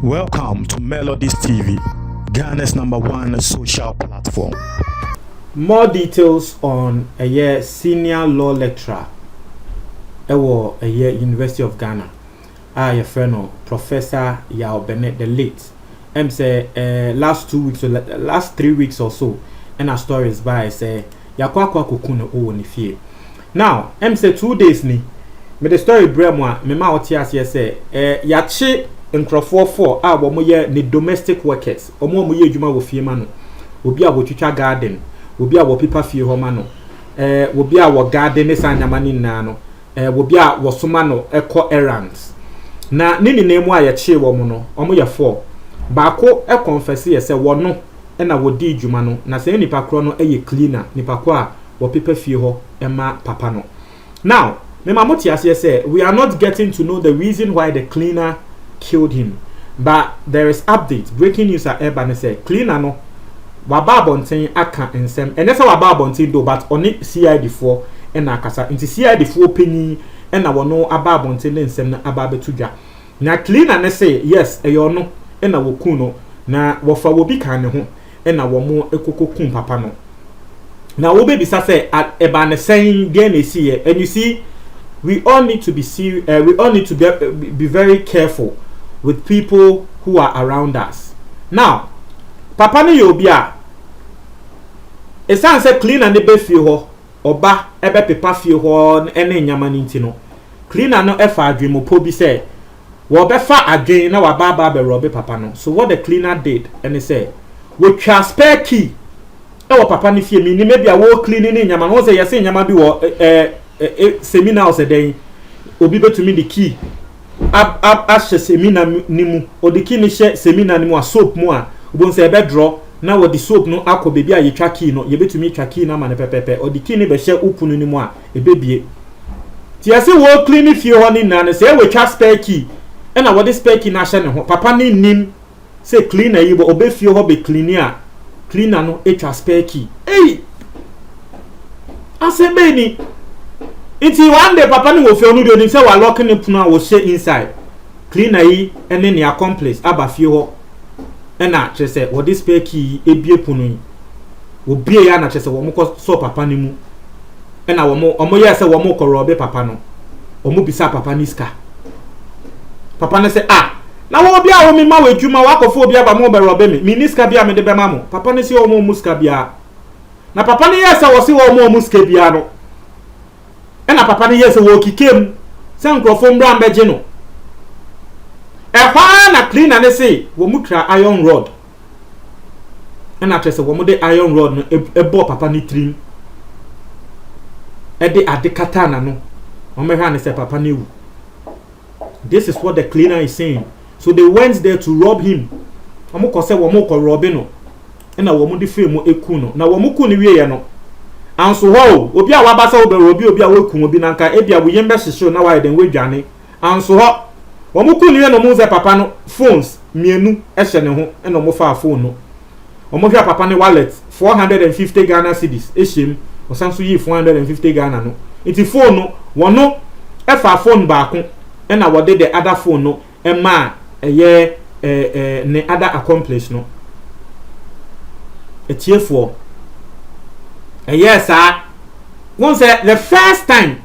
Welcome to Melodies TV, Ghana's #1 social platform. More details on a year senior law lecturer at a year University of Ghana. Your friend Professor Yao Bennett the late. Say last 2 weeks or last 3 weeks or so, and our stories by say Yakwa Kukuno o ni fie. Now, say 2 days ni. Me the story bremwa me ma otias say yachi nkrofo 4 a wo mo ye ni domestic workers. Omo mo ye adwuma wo fie ma no. Obi a wo twitwa garden, obi a wo pipa fie ho ma no. Obi a wo garden ne sanyama ni na no. Obi a wo soma no ekọ errands. Na nini nemu a yachi wo mo no, omo ye 4. Baako confess ye say wo no na wo di adwuma no. Na say nipa kro no eye cleaner, nipa ko a wo pipa fie ho ema papa no. Now, Memamotias say we are not getting to know the reason why the cleaner killed him, but there is update. Breaking news at Ebane say cleaner no waba bonten aka nsem. And that's waba bonten do, but only CID4 and akasa. Into CID4 penny and na wono aba bonten nsem na aba betuja. Na cleaner ne say yes eyo no and na wokuno na wofa wobi kan ne ho and na womo ekoko kun papa no. Now we baby say at Ebane saying DNA see and you see. We all need to be serious. We all need to be very careful with people who are around us. Now, Papa ni yobia. Esan se clean and ebe fie ho. Oba ebe pepa fie ho ene nyama ni ntino. Clean and no efa adwin mo po bi say. Wo be fa adwin na wa baba be robe papa no. So what the cleaner did and he say, we try spare key. E wo papa ni fie mi ni maybe a wo cleaning ni nyama no say yesi nyama bi wo seminar ose den obi betumi the key ashe seminar nimu o the key ni she seminar nimu a soap mu a obon se ebe draw na wo the soap no akọ bebi a ye twa key no ye betumi twa key na ma ne pepepe o the key ni be she upunu nimu a ebebie ti ase wo clean fie ho ni na ne se we twa spare key e na wo the spare key na she ne ho papa ni nim se cleaner yi bo obe fie ho be cleaner no e twa spare key ase be ni iti one day papa ni wo fe onu de oni say wa lock ni puna wo she inside cleaner yi ene ne accomplice aba fie ho na chese wo this spare key ebie punu yi wo bie ya na chese wo mo so papa ni mu na wo mo omo ye say wo mo korobe papa no omo bisa papa ni ska papa ne say na wo bia wo mi ma we dwuma wa kofo bia ba mo be robe mi ni ska bia me de be ma mo papa ne say wo mo muska bia na papa ne ye say wo si wo mo muska bia no na papa ni yes wo kikem se nkrofo mbra mbeje no na cleaner ne say wo mukra iron rod na trese wo mo de iron rod no ebo papa ni trim de adekata na no o me hwa ne say papa ni wu. This is what the cleaner is saying. So they went there to rob him. Amukọ say wo mo ko rob no na wo mo de fe mo eku no na wo mo ku ni wie ye no anso ho obi a wabasa obi a weku obi nanka ebia wo yembe hyehyɛ na why den wedwane anso ho wo mu kunu no mu ze papa no phones mienu ehye ne ho na mo fa phone no wo mo hwa papa ne wallet 450 Ghana cedis ehyem o sanso yi 450 Ghana no iti phone no wono efa phone baako na wo de the other phone no ema eye ne other accomplice no etiefo. Yes, one say the first time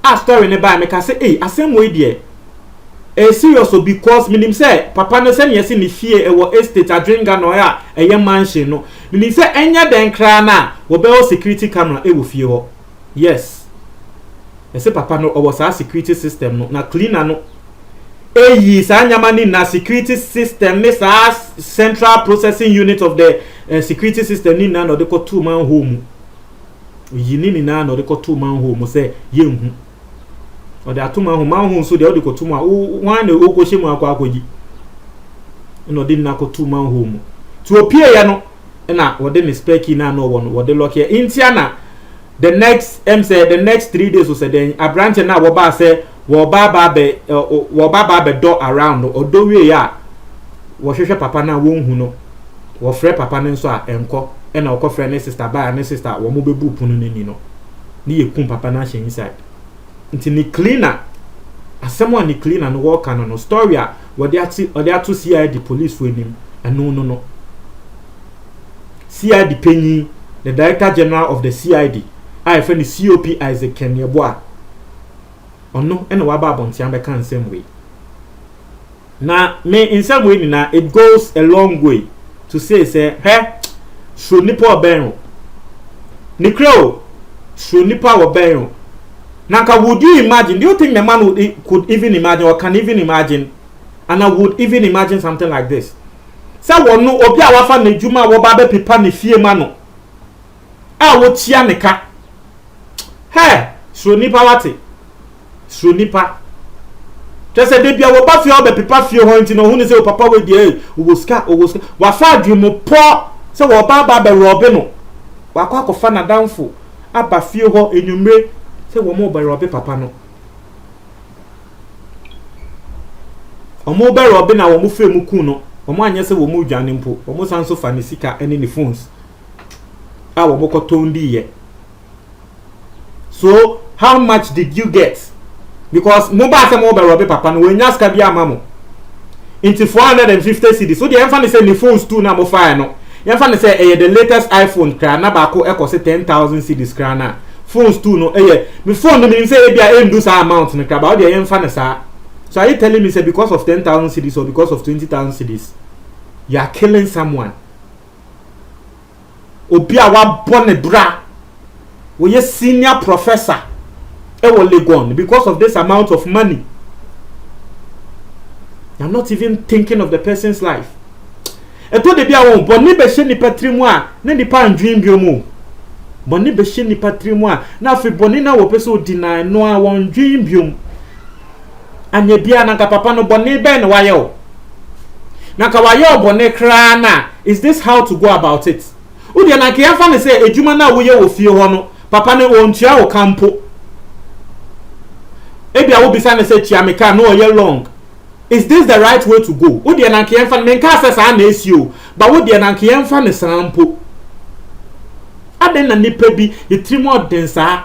a story ne ba me ka say asem we there serious because minim say papa no say yes ni fie e wo estate adwenga no ya mansion no minim say enya den kra na wo be o security camera e wo fie ho. Yes, say papa no o was a security system no na cleaner no yi sa nyama ni na security system ni sa central processing unit of the security system ni na no de ko 2-man home yini ni na no de ko 2-man home say yenhu o de atuma home so de o de ko 2-man wan na o ko shemu akwakogi no de na ko 2-man home to opie ya no na o de ni spare key na no won o de lock here intiana the next say the next 3 days o say den abrante na wo ba say wo baba be do around o do we ya wo hwehwe papa na wo hu no wo frɛ papa ne nso a enko na wo kɔ frɛ ne sister ba ne sister wo mo bebu punu ne ni no ni ye kum papa na hye inside nti ni cleaner Someone ni clean and work and no story what they to CID police for him and no CID Penny, the Director General of the CID, I friend the COP Isaac Kenyeboa. Or no, and waba bontiamba can same way. Now, me in some way now it goes a long way to say hey, should nipo benro. Nikro should nipa benro. Nanka, would you imagine? Do you think the man could even imagine or can even imagine? And I would even imagine something like this. Say one no obi awafa ne juma wo ba be pipa ne fie ma no. A wo tia ne ka. Hey, so nipa wate. So nipa. Just say bia wo ba fie o be pipa fie ho nti no hu ne say o papa we die wo ska wa fa adwemo po say wo ba be robe no. Wa kwa kofa na danfo aba fie ho enwumre. Say wo be robe papa no. Omo be robe na wo mu fe mu ku no. Omo anya se wo mu dwane mpo. Omo sanso fa ne sika ene ne phones. A wo kotondi ye. So how much did you get? Because mo ba se mo be robe papa no we nya ska bia amamo. Into 450 cedis. So the enfan say ne phones too na mo fa no. Enfan say the latest iPhone kra na ba ko e ko say 10,000 cedis kra na. Phones too no me phone no mean say e bia e do sa amount no kra ba o de enfan sa. So are you telling me say because of 10,000 cedis or because of 20,000 cedis you are killing someone? Obi a wa born bra we senior professor e wo legon because of this amount of money. I'm not even thinking of the person's life. E to de bia won boni be hye ni patrimu a na ni pa ndwin biomu. Boni be hye ni patrimu a na afi boni na wo pese odina no a won ndwin biom. Anye bia na papa no boni be na waye o. Na ka waye o boni kra na is this how to go about it? Udi na ke yafa ne say ejuma na wo ye wo fie ho no papa ne ontua wo kampo. Ebia wo bisa ne say chiameka no ye long. Is this the right way to go? Udi na ke yafa ne nka say sa na esio ba udi na ke yafa ne sampo. Aden na nipa bi yitrimo densa.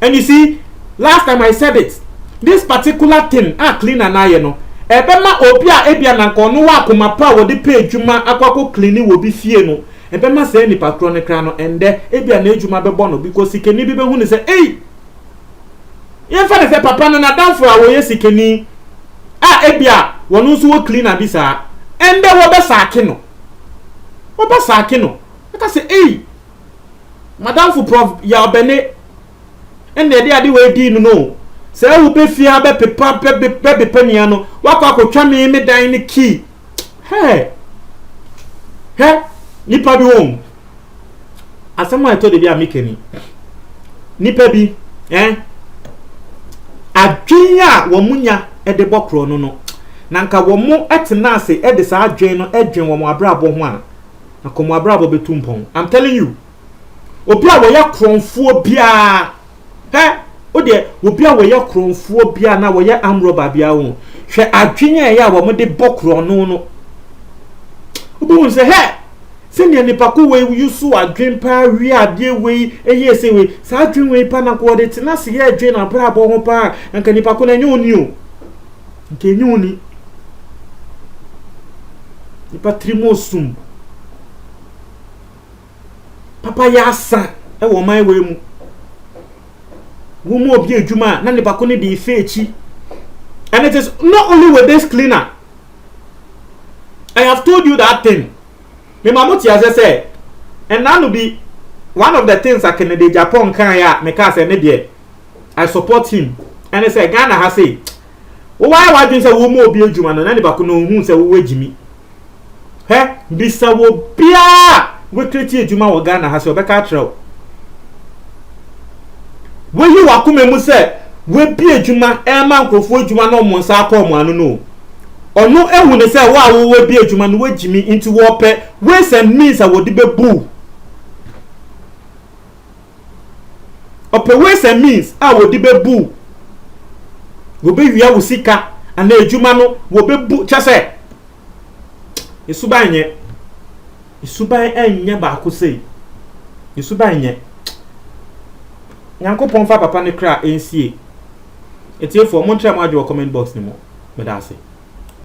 And you see, last time I said it, this particular thing clean and aye no ebema obi a ebia na nko no wa akoma pa wo de pe adwuma akwako clean wo bi fie no ebema say ni patron ne kra no ende ebia na adwuma be bo no because sikeni bi be hu ne say eh ye fa ne say papa no na danfo a wo ye sikeni ebia wono so wo clean abi sa ende wo be saake no aka say eh madam for prof ya obene ende de ade we di no say wo be fia be pepa be pania no wakwa akotwa me dan ne key hey nipa bi won asema eto de bi amikeni nipa bi adwenya wo munya e de bokro no na nka wo mu etena ase e de sa adwen no edwen wo mu abrabo ho a na komo abrabo betumpon. I'm telling you obi a wo ya kronfuo bia ode obi a wo ya kronfuo bia na wo ya amroba bia wo hwe adwenya ya wo mu de bokro no obi won say senior nipa ko we yusu adwen pa wi ade we eye se we sa adwen we pa na ko de tina se ye adwen na brabo ho pa nka nipa ko na nyu oni o nka nyu oni nipa trimosum papa ya sa e wo man we mu wo mu obi adwuma na nipa ko ne de ife echi. And it is not only with this cleaner. I have told you that thing. Me mamuti as I say, and that will be one of the things I can do. Japan can ya me can say I support him. And I say Ghana has say, why do you say wo mu obi adwuma no na nipa ko no hu say wo wagimi? Bisa wo bia we create adwuma wo Ghana has obeka trel. Wo yi wakome mu say we bi adwuma ma nkrofo adwuma no mo nsa akọ mo anu no ono ehu ne say wo we bi adwuma no wagimi into wo pe ways and means wo de bebu ope ways and means wo de bebu wo be wia wo sika ana adwuma no wo bebu chese isuban enya ba ko sei isuban nye Nyankopon fa papa ne kra ensie It's here for Montreal Majo comment box ni mo. Me da say.